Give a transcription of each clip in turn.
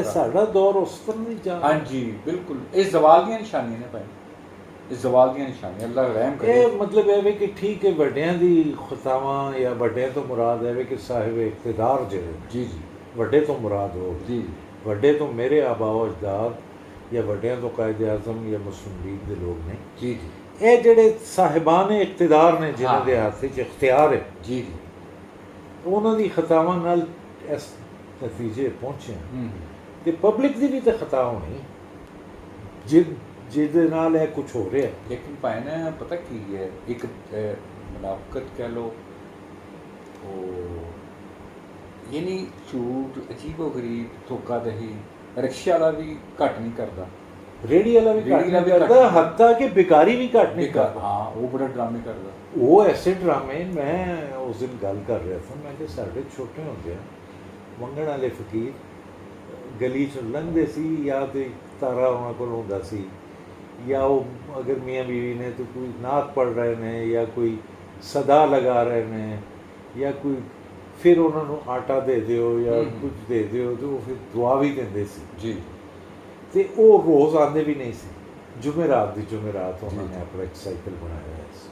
ਸਾਡਾ ਦੌਰ ਉਸ ਤਰ੍ਹਾਂ ਨਹੀਂ ਜਾ ਰਿਹਾ। ਹਾਂਜੀ ਬਿਲਕੁਲ, ਇਹ ਜ਼ਵਾਲ ਦੀਆਂ ਨਿਸ਼ਾਨੀਆਂ ਨੇ ਭਾਈ, ਇਹ ਜ਼ਵਾਲ ਦੀਆਂ ਨਿਸ਼ਾਨੀਆਂ। ਅੱਲਾਹ ਰਹਿਮ ਕਰੇ। ਇਹ ਮਤਲਬ ਇਹ ਵੀ ਕਿ ਠੀਕ ਹੈ ਵੱਡਿਆਂ ਦੀ ਖਤਾਵਾਂ ਜਾਂ ਵੱਡਿਆਂ ਤੋਂ ਮੁਰਾਦ ਹੈ ਕਿ ਸਾਹਿਬ ਇਕਤਦਾਰ ਜਿਹੜੇ ਜੀ ਜੀ ਵੱਡੇ ਤੋਂ ਮੁਰਾਦ ਹੋ, ਜੀ ਵੱਡੇ ਤੋਂ ਮੇਰੇ ਆਬਾਓ ਅਜਦਾਦ ਜਾਂ ਵੱਡਿਆਂ ਤੋਂ ਕਾਇਦ ਆਜ਼ਮ ਜਾਂ ਮੁਸਲਿਮ ਲੀਗ ਦੇ ਲੋਕ ਨੇ। ਜੀ ਜੀ ਇਹ ਜਿਹੜੇ ਸਾਹਿਬਾਨ ਇਕਤਦਾਰ ਨੇ ਜਿਨ੍ਹਾਂ ਦੇ ਹੱਥ 'ਚ ਇਖਤਿਆਰ ਹੈ, ਜੀ ਜੀ ਉਹਨਾਂ ਦੀ ਖਤਾਵਾਂ ਨਾਲ ਇਸ ਨਤੀਜੇ ਪਹੁੰਚੇ। ਤੇ ਪਬਲਿਕ ਦੀ ਵੀ ਤਾਂ ਖਤਾ ਹੋਣੀ ਜਿਹਦੇ ਨਾਲ ਇਹ ਕੁਝ ਹੋ ਰਿਹਾ। ਲੇਕਿਨ ਭਾਈ ਨਾ ਪਤਾ ਕੀ ਹੈ, ਇੱਕ ਮੁਨਾਫਕਤ ਕਹਿ ਲਓ, ਉਹ ਯਾਨੀ ਝੂਠ, ਅਜੀਬੋ ਗਰੀਬ, ਧੋਖਾ ਦਹੀ। ਰਿਕਸ਼ੇ ਵਾਲਾ ਵੀ ਘੱਟ ਨਹੀਂ ਕਰਦਾ, ਰੇਹੜੀ ਵਾਲਾ ਵੀ ਘੱਟ ਨਹੀਂ ਕਰਦਾ, ਹੱਤਾਂ ਕਿ ਬਿਕਾਰੀ ਵੀ ਘੱਟ ਨਹੀਂ ਕਰਦਾ। ਹਾਂ, ਉਹ ਬੜਾ ਡਰਾਮੇ ਕਰਦਾ। ਉਹ ਐਸੇ ਡਰਾਮੇ, ਮੈਂ ਉਸ ਦਿਨ ਗੱਲ ਕਰ ਰਿਹਾ ਸੀ, ਮੈਂ ਕਿ ਸਾਡੇ ਛੋਟੇ ਹੁੰਦੇ ਆ ਮੰਗਣ ਵਾਲੇ ਫਕੀਰ ਗਲੀ 'ਚ ਲੰਘਦੇ ਸੀ, ਜਾਂ ਤੇ ਤਾਰਾ ਉਹਨਾਂ ਕੋਲ ਹੁੰਦਾ ਸੀ, ਜਾਂ ਉਹ ਅਗਰ ਮੀਆਂ ਬੀਵੀ ਨੇ ਤਾਂ ਕੋਈ ਨਾਤ ਪੜ੍ਹ ਰਹੇ ਨੇ ਜਾਂ ਕੋਈ ਸਦਾ ਲਗਾ ਰਹੇ ਨੇ ਜਾਂ ਕੋਈ, ਫਿਰ ਉਹਨਾਂ ਨੂੰ ਆਟਾ ਦੇ ਦਿਓ ਜਾਂ ਕੁਝ ਦੇ ਦਿਓ, ਅਤੇ ਉਹ ਫਿਰ ਦੁਆ ਵੀ ਦਿੰਦੇ ਸੀ ਜੀ। ਅਤੇ ਉਹ ਰੋਜ਼ ਆਉਂਦੇ ਵੀ ਨਹੀਂ ਸੀ। ਜੁਮੇਰਾਤ ਦੀ ਜੁਮੇਰਾਤ ਉਹਨਾਂ ਨੇ ਆਪਣਾ ਇੱਕ ਸਾਈਕਲ ਬਣਾਇਆ ਹੋਇਆ ਸੀ।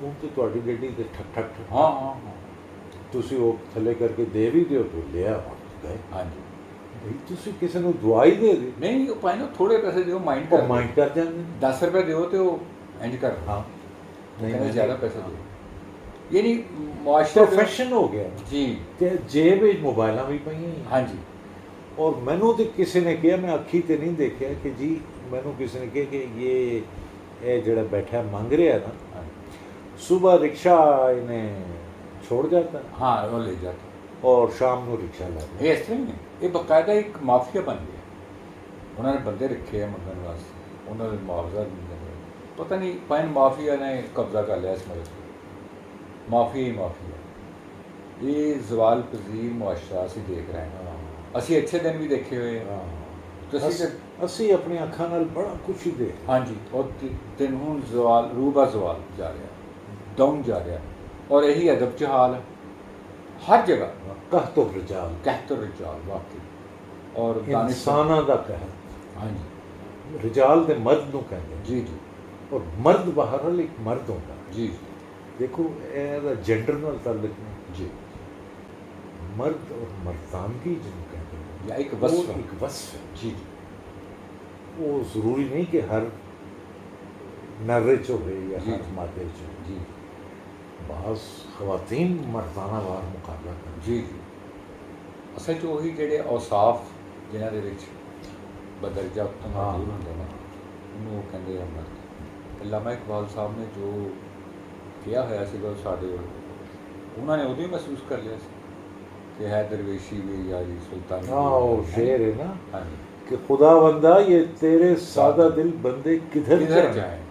ਹੁਣ ਤਾਂ ਤੁਹਾਡੀ ਗੱਡੀ 'ਤੇ ਠੱਕ ਠੱਕ ਠੱਕ, ਹਾਂ ਹਾਂ ਹਾਂ, ਤੁਸੀਂ ਉਹ ਥੱਲੇ ਕਰਕੇ ਦੇ ਵੀ ਦਿਓ ਤਾਂ ਲਿਆ ਗਏ। ਹਾਂਜੀ, ਬਈ ਤੁਸੀਂ ਕਿਸੇ ਨੂੰ ਦਵਾਈ ਦੇ ਦਿਓ, ਨਹੀਂ ਉਹ ਭਾਈ ਨਾ ਥੋੜੇ ਪੈਸੇ ਦਿਓ, ਮਾਈਂਡ ਉਹ ਮਾਈਂਡ ਕਰ ਜਾਂਦੇ ਨੇ। 10 ਰੁਪਏ ਦਿਓ ਤੇ ਉਹ ਇੰਜ ਕਰ, ਹਾਂ ਨਹੀਂ ਜ਼ਿਆਦਾ ਪੈਸੇ ਦਿਓ। ਯਾਨੀ ਮੁਆਸ਼ਰਾ ਪ੍ਰੋਫੈਸ਼ਨ ਹੋ ਗਿਆ ਜੀ। ਤੇ ਜੇਬ ਵਿੱਚ ਮੋਬਾਈਲਾਂ ਵੀ ਪਈਆਂ। ਹਾਂਜੀ, ਔਰ ਮੈਨੂੰ ਤੇ ਕਿਸੇ ਨੇ ਕਿਹਾ, ਮੈਂ ਅੱਖੀ ਤੇ ਨਹੀਂ ਦੇਖਿਆ, ਕਿ ਜੀ ਮੈਨੂੰ ਕਿਸੇ ਨੇ ਕਿਹਾ ਕਿ ਇਹ ਜਿਹੜਾ ਬੈਠਾ ਮੰਗ ਰਿਹਾ ਨਾ, ਸੁਬਹ ਰਿਕਸ਼ਾ ਇਹਨੇ ਛੋੜ ਜਾਤਾ, ਹਾਂ ਉਹ ਲੈ ਜਾਤਾ, ਔਰ ਸ਼ਾਮ ਨੂੰ ਰਿਕਸ਼ਾ ਲਾਤਾ। ਇਹ ਇਸ ਤਰ੍ਹਾਂ ਹੀ ਹੈ, ਇਹ ਬਕਾਇਦਾ ਇੱਕ ਮਾਫੀਆ ਬਣ ਗਿਆ। ਉਹਨਾਂ ਨੇ ਬੰਦੇ ਰੱਖੇ ਆ ਮੰਗਣ ਵਾਸਤੇ, ਉਹਨਾਂ ਦੇ ਮੁਆਵਜ਼ਾ ਦਿੰਦੇ ਨੇ। ਪਤਾ ਨਹੀਂ ਪਾਇਨ ਮਾਫੀਆ ਨੇ ਕਬਜ਼ਾ ਕਰ ਲਿਆ ਇਸ ਮੁਲਕ 'ਤੇ। ਮਾਫੀਆ ਹੀ ਮਾਫੀਆ। ਇਹ ਜ਼ਵਾਲ ਪਜ਼ੀਰ ਮੁਆਸ਼ਰਾ ਅਸੀਂ ਦੇਖ ਰਹੇ ਹਾਂ। ਅਸੀਂ ਅੱਛੇ ਦਿਨ ਵੀ ਦੇਖੇ ਹੋਏ ਹਾਂ। ਤੁਸੀਂ ਅਸੀਂ ਆਪਣੀ ਅੱਖਾਂ ਨਾਲ ਬੜਾ ਕੁਛ ਹੀ ਦੇਖ। ਹਾਂਜੀ, ਔਰ ਦਿਨ ਹੁਣ ਜ਼ਵਾਲ ਰੂਬਾ ਜ਼ਵਾਲ ਜਾ ਰਿਹਾ, ਡਾਊਨ ਜਾ ਰਿਹਾ। ਔਰ ਇਹੀ ਅਦਬ 'ਚ ਹਾਲ ਹੈ ਹਰ ਜਗ੍ਹਾ। ਕਹਿਤੋ ਰਜਾਲ, ਕਹਿਤੋ ਰਜਾਲ ਵਾਕਈ। ਔਰ ਇਨਸਾਨਾਂ ਦਾ ਕਹਿਰ। ਹਾਂਜੀ, ਰਜਾਲ ਦੇ ਮਰਦ ਨੂੰ ਕਹਿੰਦੇ ਜੀ ਜੀ। ਔਰ ਮਰਦ ਬਹਰਹਾਲ ਇੱਕ ਮਰਦ ਹੁੰਦਾ ਜੀ। ਦੇਖੋ ਇਹਦਾ ਜੈਂਡਰ ਨਾਲ ਤਾਲੁਕ ਨਹੀਂ ਜੀ। ਮਰਦ ਔਰ ਮਰਦਾਨਗੀ ਜਿਹਨੂੰ ਕਹਿੰਦੇ ਨੇ, ਜਾਂ ਇੱਕ ਵਸਫ, ਇੱਕ ਵਸਫ ਹੈ। ਜੀ। ਉਹ ਜ਼ਰੂਰੀ ਨਹੀਂ ਕਿ ਹਰ ਨਰਰੇ 'ਚ ਹੋਵੇ ਜਾਂ ਹਰ ਮਾਦੇ 'ਚ। ਜੀ। ਬਾਜ਼ ਖਵਾਤੀਨ ਮਰਦਾਨਾ ਵਾਰ ਮੁਕਾਬਲਾ ਕਰਨ। ਜੀ ਜੀ। ਅਸਲ 'ਚ ਉਹੀ ਜਿਹੜੇ ਔਸਾਫ ਜਿਨ੍ਹਾਂ ਦੇ ਵਿੱਚ ਬਦਰਜਾ ਉੱਤਮ ਮੌਜੂਦ ਹੁੰਦੇ ਨੇ, ਉਹਨੂੰ ਉਹ ਕਹਿੰਦੇ ਆ ਮਰਦ। ਅੱਲਾਮਾ ਇਕਬਾਲ ਸਾਹਿਬ ਨੇ ਜੋ ਕਿਹਾ ਹੋਇਆ ਸੀਗਾ ਸਾਡੇ ਉਹਨਾਂ ਨੇ ਉਦੋਂ ਹੀ ਮਹਿਸੂਸ ਕਰ ਲਿਆ ਸੀ کہ ہے درویشی بھی یا جی سلطانی۔ وہ شعر ہے نا ہاں جی، کہ خدا بندہ یہ تیرے سادہ دل بندے کدھر جائیں۔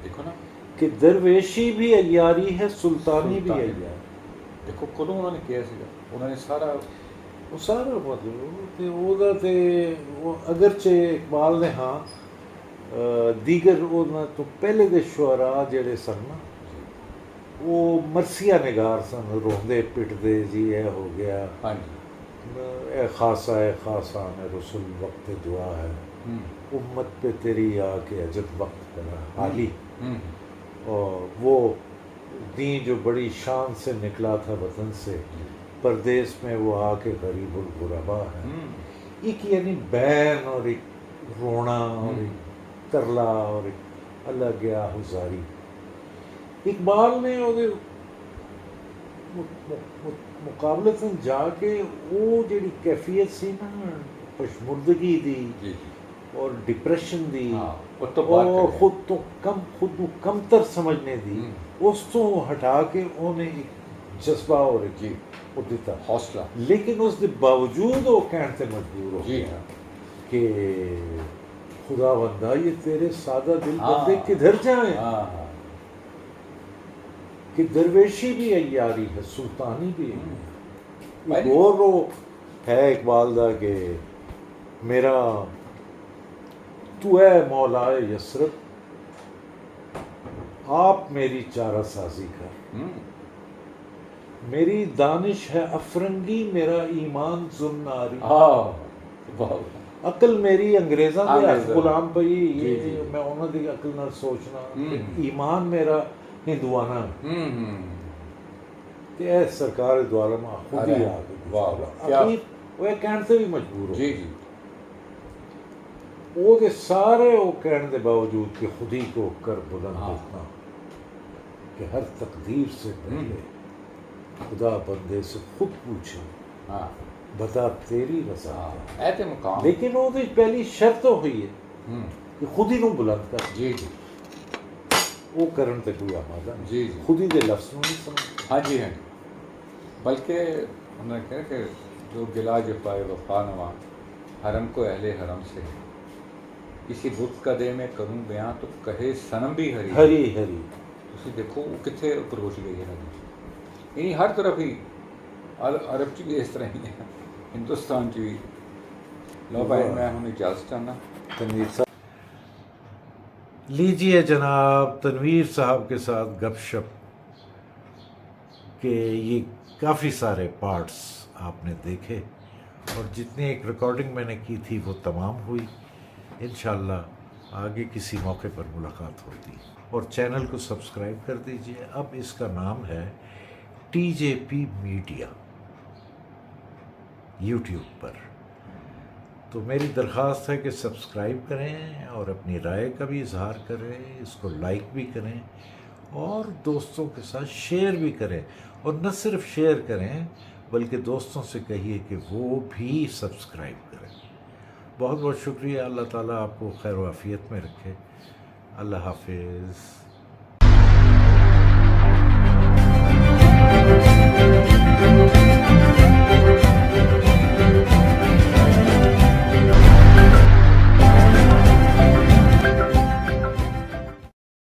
دیکھو نا کہ درویشی بھی عیاری ہے، سلطانی بھی عیاری۔ دیکھو کدوں انہوں نے کیا سیگا، انہوں نے سارا وہ سارا مطلب اگرچہ اقبال نے ہاں دیگر تو پہلے دے شعراء جڑے سن نا وہ مرثیہ نگار سن، روندے پٹدے جی اے ہو گیا، ہاں جی، اے خاصا اے خاصان رسول وقت دعا ہے، امت پہ تیری آ کے عجب وقت کرا حالی، اور وہ دین جو بڑی شان سے نکلا تھا وطن سے، پردیس میں وہ آ کے غریب الغربا ہے۔ ایک یعنی بین اور ایک رونا اور ایک ترلا اور ایک اللہ گیا ہزاری۔ اقبال نے مقابلتاً جا کے وہ جڑی کیفیت سی نا پشمردگی دی اور ڈپریشن دی اور خود کو کمتر سمجھنے دی، اس تو ہٹا کے انہیں ایک جذبہ اور ایک وہ دیتا حوصلہ، لیکن اس کے باوجود وہ کہنے سے مجبور ہو گیا کہ خدا بندہ یہ تیرے سادہ دل بندے کدھر جائیں، کہ درویشی بھی عیاری ہے، سلطانی بھی ہے۔ اور وہ ہے اقبال دا کہ میرا تو اے مولا یسرب آپ میری چارہ سازی کر، میری دانش ہے افرنگی، میرا ایمان ذوالناری، ہاں واہ عقل میری انگریزاں دے ہاتھ انگریزاں۔ غلام پئی، جی، یہ جی۔ میں انہاں دی عقل نال سوچنا، ہوں۔ ایمان میرا ہندوانہ، کہ اے سرکار دو عالم خود ہی آ کے واہ واہ، کیا اخیر وہ کہن سے بھی مجبور ہو جی جی وہ دے سارے وہ کہنے دے باوجود کہ خود ہی کو کر بلند ہاں۔ اتنا کہ ہر تقدیر سے پہلے خدا بندے سے خود پوچھے ہاں بتا تیری رضا ہاں کیا۔ ایتے مقام لیکن وہ دی پہلی شرط ہوئی ہے ہوں، کہ خود ہی نو بلند کر، جی جی وہ کرن تے کوئی آمادہ نہیں، جی جی خود ہی دے لفظ نو نہیں سمجھ۔ ہاں جی ہاں جی، بلکہ انہوں نے کہا کہ جو گلا جفائے وفا نوا حرم کو اہل حرم سے ہے، کسی بت کا دے میں کروں بیاں تو کہے صنم بھی ہری ہری ہری تسی دیکھو وہ کتنے اوپر پہنچ گئی ہے حدیث، یعنی ہر طرف ہی عرب چ بھی اس طرح ہی ہے، ہندوستان چ بھی۔ لو بھائی میں ہوں اجازت چاہنا۔ تنویر صاحب لیجئے جناب تنویر صاحب کے ساتھ گپ شپ کہ یہ کافی سارے پارٹس آپ نے دیکھے اور جتنی ایک ریکارڈنگ میں نے کی تھی وہ تمام ہوئی، انشاءاللہ آگے کسی موقع پر ملاقات ہوتی، اور چینل کو سبسکرائب کر دیجئے۔ اب اس کا نام ہے ٹی جے پی میڈیا یوٹیوب پر، تو میری درخواست ہے کہ سبسکرائب کریں اور اپنی رائے کا بھی اظہار کریں، اس کو لائک بھی کریں اور دوستوں کے ساتھ شیئر بھی کریں، اور نہ صرف شیئر کریں بلکہ دوستوں سے کہیے کہ وہ بھی سبسکرائب کریں۔ بہت بہت شکریہ، اللہ تعالیٰ آپ کو خیر و عافیت میں رکھے، اللہ حافظ۔